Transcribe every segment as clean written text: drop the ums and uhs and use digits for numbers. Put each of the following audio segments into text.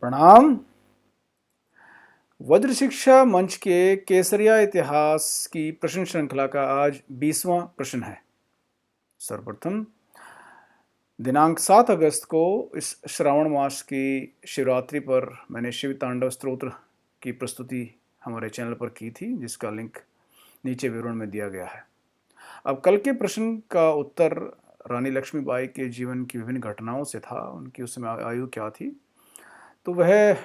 प्रणाम। वज्र शिक्षा मंच के केसरिया इतिहास की प्रश्न श्रृंखला का आज 20वां प्रश्न है। सर्वप्रथम दिनांक 7 अगस्त को इस श्रावण मास की शिवरात्रि पर मैंने शिव तांडव स्तोत्र की प्रस्तुति हमारे चैनल पर की थी, जिसका लिंक नीचे विवरण में दिया गया है। अब कल के प्रश्न का उत्तर रानी लक्ष्मीबाई के जीवन की विभिन्न घटनाओं से था। उनकी उस समय आयु क्या थी, तो वह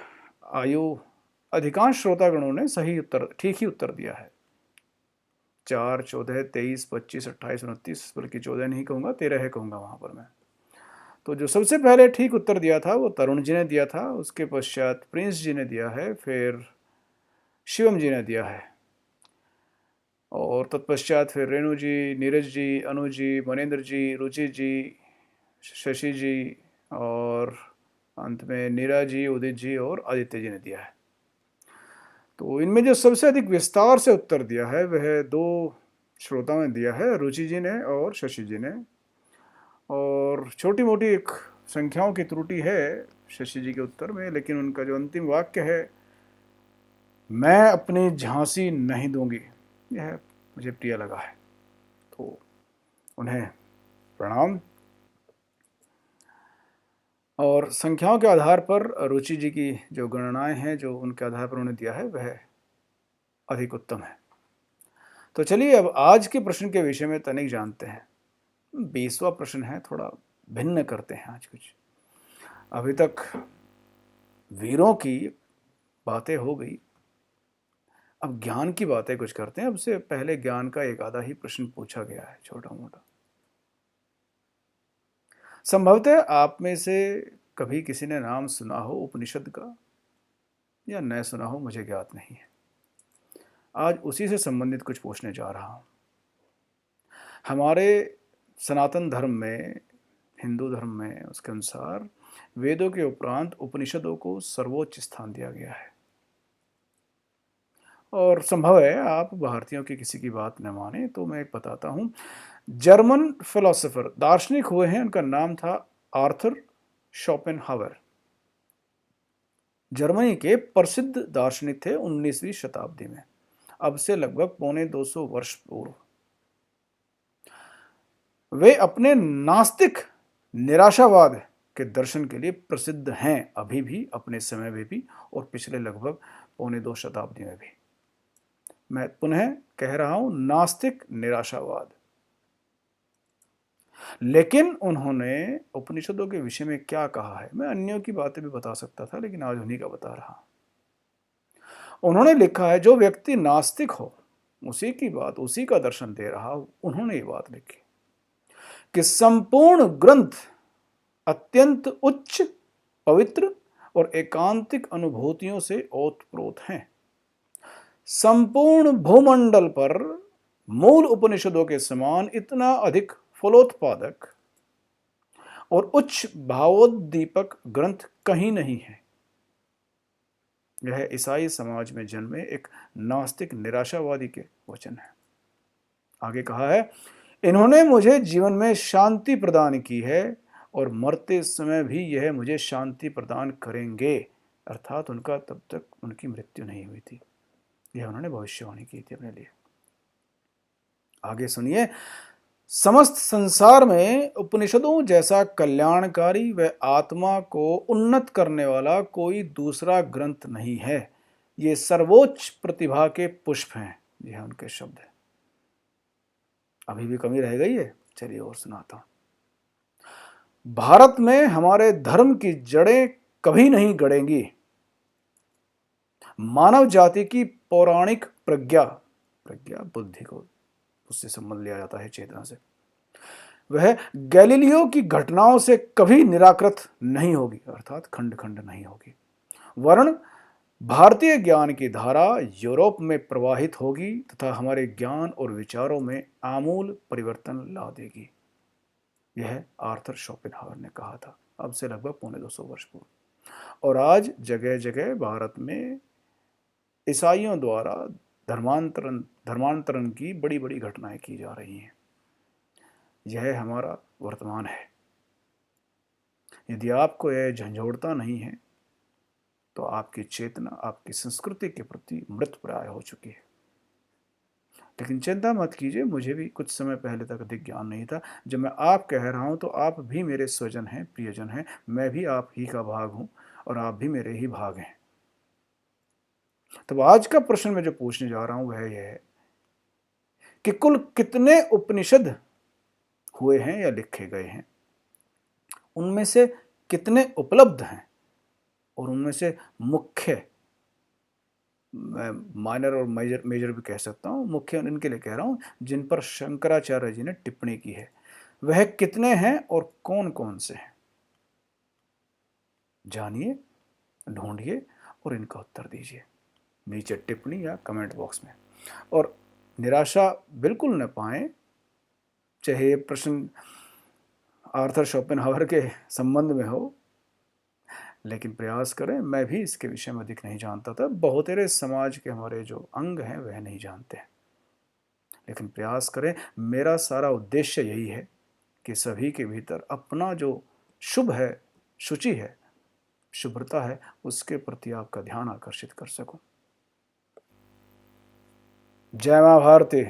आयु अधिकांश श्रोतागणों ने सही उत्तर, ठीक ही उत्तर दिया है। 4, 14, 23, 25, 28, 29, बल्कि 14 नहीं कहूँगा, 13 है कहूँगा वहाँ पर मैं। तो जो सबसे पहले ठीक उत्तर दिया था वो तरुण जी ने दिया था, उसके पश्चात प्रिंस जी ने दिया है, फिर शिवम जी ने दिया है, और तत्पश्चात फिर रेणु जी, नीरज जी, अनु जी, मनेंद्र जी, रुचि जी, शशि जी, और अंत में नीरा जी, उदित जी और आदित्य जी ने दिया है। तो इनमें जो सबसे अधिक विस्तार से उत्तर दिया है वह दो श्रोताओं ने दिया है, रुचि जी ने और शशि जी ने। और छोटी मोटी एक संख्याओं की त्रुटि है शशि जी के उत्तर में, लेकिन उनका जो अंतिम वाक्य है, मैं अपनी झांसी नहीं दूंगी, यह मुझे प्रिय लगा है, तो उन्हें प्रणाम। और संख्याओं के आधार पर रुचि जी की जो गणनाएं हैं, जो उनके आधार पर उन्होंने दिया है, वह अधिक उत्तम है। तो चलिए अब आज के प्रश्न के विषय में तनिक जानते हैं। 20वां प्रश्न है, थोड़ा भिन्न करते हैं आज कुछ। अभी तक वीरों की बातें हो गई, अब ज्ञान की बातें कुछ करते हैं। अब से पहले ज्ञान का एक आधा ही प्रश्न पूछा गया है, छोटा मोटा। संभवतः आप में से कभी किसी ने नाम सुना हो उपनिषद का, या न सुना हो, मुझे ज्ञात नहीं है। आज उसी से संबंधित कुछ पूछने जा रहा हूं। हमारे सनातन धर्म में, हिंदू धर्म में, उसके अनुसार वेदों के उपरांत उपनिषदों को सर्वोच्च स्थान दिया गया है। और संभव है आप भारतीयों की किसी की बात न माने, तो मैं एक बताता हूं। जर्मन फिलोसोफर, दार्शनिक हुए हैं, उनका नाम था आर्थर शोपेनहावर। जर्मनी के प्रसिद्ध दार्शनिक थे 19वीं शताब्दी में, अब से लगभग 250 वर्ष पूर्व। वे अपने नास्तिक निराशावाद के दर्शन के लिए प्रसिद्ध हैं, अभी भी, अपने समय में भी, और पिछले लगभग 2.25 शताब्दी में भी। मैं पुनः कह रहा हूं, नास्तिक निराशावाद। लेकिन उन्होंने उपनिषदों के विषय में क्या कहा है, मैं अन्यों की बातें भी बता सकता था, लेकिन आज उन्हीं का बता रहा हूं। उन्होंने लिखा है, जो व्यक्ति नास्तिक हो, उसी की बात, उसी का दर्शन दे रहा हो। उन्होंने ये बात लिखी कि संपूर्ण ग्रंथ अत्यंत उच्च, पवित्र और एकांतिक अनुभूतियों से ओतप्रोत हैं। संपूर्ण भूमंडल पर मूल उपनिषदों के समान इतना अधिक फलोत्पादक और उच्च भावोद्दीपक ग्रंथ कहीं नहीं है। यह ईसाई समाज में जन्मे एक नास्तिक निराशावादी के वचन है। आगे कहा है, इन्होंने मुझे जीवन में शांति प्रदान की है और मरते समय भी यह मुझे शांति प्रदान करेंगे। अर्थात उनका तब तक उनकी मृत्यु नहीं हुई थी, यह उन्होंने भविष्यवाणी की थी अपने लिए। आगे सुनिए, समस्त संसार में उपनिषदों जैसा कल्याणकारी व आत्मा को उन्नत करने वाला कोई दूसरा ग्रंथ नहीं है। ये सर्वोच्च प्रतिभा के पुष्प हैं। यह उनके शब्द हैं। अभी भी कमी रह गई है, चलिए और सुनाता हूं। भारत में हमारे धर्म की जड़ें कभी नहीं गड़ेंगी। मानव जाति की पौराणिक प्रज्ञा, प्रज्ञा बुद्धि को, उससे संबंध लिया जाता है, चेतना से, वह गैलीलियो की घटनाओं से कभी निराकृत नहीं होगी, अर्थात खंड खंड नहीं होगी, वरन भारतीय ज्ञान की धारा यूरोप में प्रवाहित होगी तथा हमारे ज्ञान और विचारों में आमूल परिवर्तन ला देगी। यह आर्थर शोपेनहावर ने कहा था, अब से लगभग 250 वर्ष पूर्व। और आज जगह जगह भारत में ईसाइयों द्वारा धर्मांतरण की बड़ी बड़ी घटनाएं की जा रही हैं। यह हमारा वर्तमान है। यदि आपको यह झंझोड़ता नहीं है, तो आपकी चेतना आपकी संस्कृति के प्रति मृतप्राय हो चुकी है। लेकिन चिंता मत कीजिए, मुझे भी कुछ समय पहले तक अधिक ज्ञान नहीं था। जब मैं आप कह रहा हूँ तो आप भी मेरे स्वजन हैं, प्रियजन हैं, मैं भी आप ही का भाग हूँ और आप भी मेरे ही भाग हैं। तो आज का प्रश्न मैं जो पूछने जा रहा हूँ वह यह है कि कुल कितने उपनिषद हुए हैं या लिखे गए हैं, उनमें से कितने उपलब्ध हैं, और उनमें से मुख्य, मैं माइनर और मेजर मेजर भी कह सकता हूँ, मुख्य इनके लिए कह रहा हूँ जिन पर शंकराचार्य जी ने टिप्पणी की है, वह कितने हैं और कौन कौन से हैं। जानिए, ढूंढिए और इनका उत्तर दीजिए नीचे टिप्पणी या कमेंट बॉक्स में। और निराशा बिल्कुल न पाएं, चाहे ये प्रश्न आर्थर शोपेनहावर के संबंध में हो, लेकिन प्रयास करें। मैं भी इसके विषय में अधिक नहीं जानता था, बहुतेरे समाज के हमारे जो अंग हैं वह नहीं जानते हैं, लेकिन प्रयास करें। मेरा सारा उद्देश्य यही है कि सभी के भीतर अपना जो शुभ है, शुचि है, शुभ्रता है, उसके प्रति आपका ध्यान आकर्षित कर सकूं। जय मां भारती।